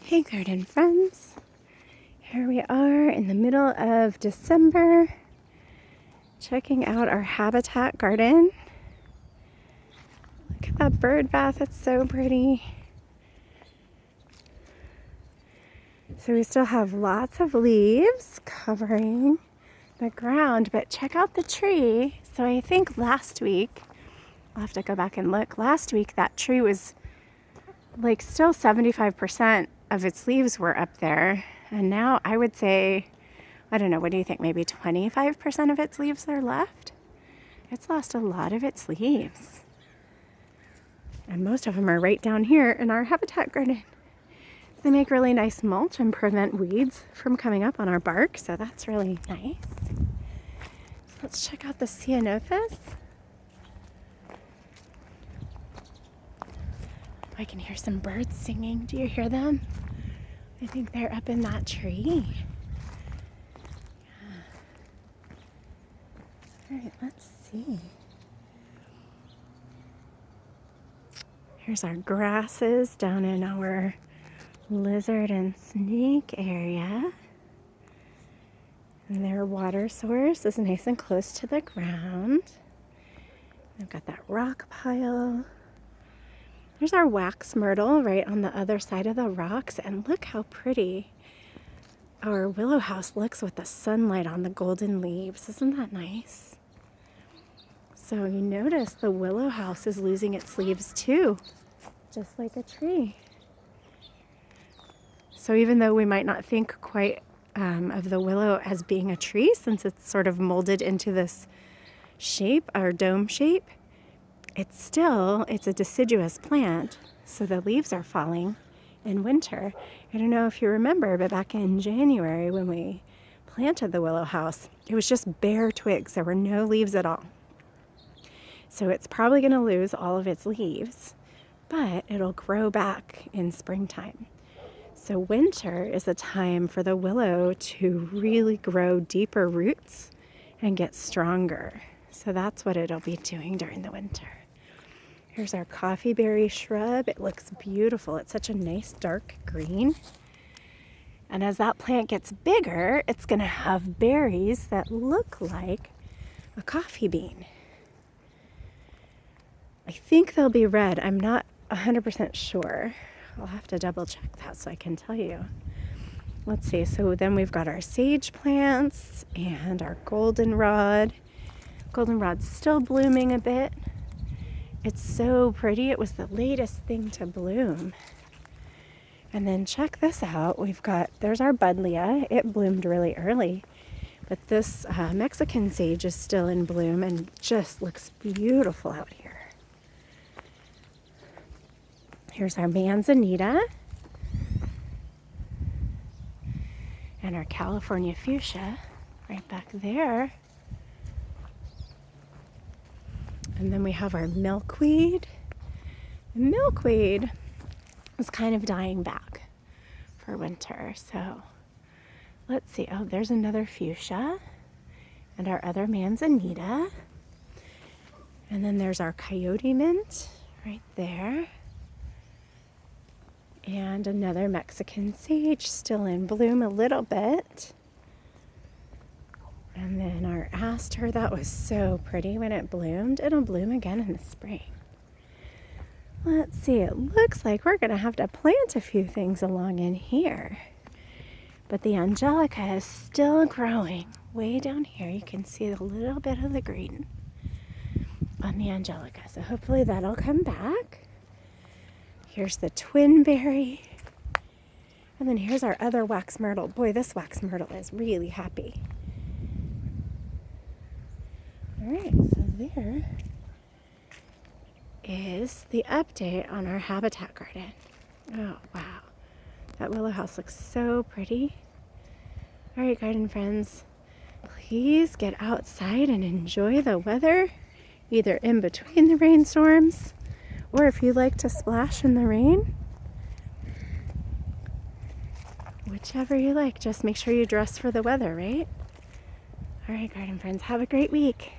Hey garden friends, here we are in the middle of December, checking out our habitat garden. Look at that bird bath, it's so pretty. So we still have lots of leaves covering the ground, but check out the tree. So I think last week, I'll have to go back and look, last week that tree was like still 75% of its leaves were up there, and now I would say, I don't know, what do you think, maybe 25% of its leaves are left? It's lost a lot of its leaves, and most of them are right down here in our habitat garden. They make really nice mulch and prevent weeds from coming up on our bark, so that's really nice. So let's check out the ceanothus. I can hear some birds singing. Do you hear them? I think they're up in that tree. Yeah. All right, let's see. Here's our grasses down in our lizard and snake area. And their water source is nice and close to the ground. I've got that rock pile. There's our wax myrtle right on the other side of the rocks, and look how pretty our willow house looks with the sunlight on the golden leaves. Isn't that nice? So you notice the willow house is losing its leaves too, just like a tree. So even though we might not think quite of the willow as being a tree, since it's sort of molded into this shape, our dome shape, it's a deciduous plant, so the leaves are falling in winter. I don't know if you remember, but back in January when we planted the willow house, it was just bare twigs. There were no leaves at all. So it's probably going to lose all of its leaves, but it'll grow back in springtime. So winter is a time for the willow to really grow deeper roots and get stronger. So that's what it'll be doing during the winter. Here's our coffee berry shrub. It looks beautiful. It's such a nice dark green. And as that plant gets bigger, it's going to have berries that look like a coffee bean. I think they'll be red. I'm not 100% sure. I'll have to double check that so I can tell you. Let's see. So then we've got our sage plants and our goldenrod. Goldenrod's still blooming a bit. It's so pretty. It was the latest thing to bloom. And then check this out. There's our buddleia. It bloomed really early. But this Mexican sage is still in bloom and just looks beautiful out here. Here's our manzanita. And our California fuchsia right back there. And then we have our milkweed. The milkweed is kind of dying back for winter. So let's see. Oh, there's another fuchsia and our other manzanita. And then there's our coyote mint right there. And another Mexican sage still in bloom a little bit. And then our aster, that was so pretty when it bloomed. It'll bloom again in the spring. Let's see, it looks like we're going to have to plant a few things along in here. But the angelica is still growing. Way down here, you can see a little bit of the green on the angelica. So hopefully that'll come back. Here's the twinberry. And then here's our other wax myrtle. Boy, this wax myrtle is really happy. All right, so there is the update on our habitat garden. Oh, wow. That willow house looks so pretty. All right, garden friends, please get outside and enjoy the weather, either in between the rainstorms, or if you like to splash in the rain, whichever you like. Just make sure you dress for the weather, right? All right, garden friends, have a great week.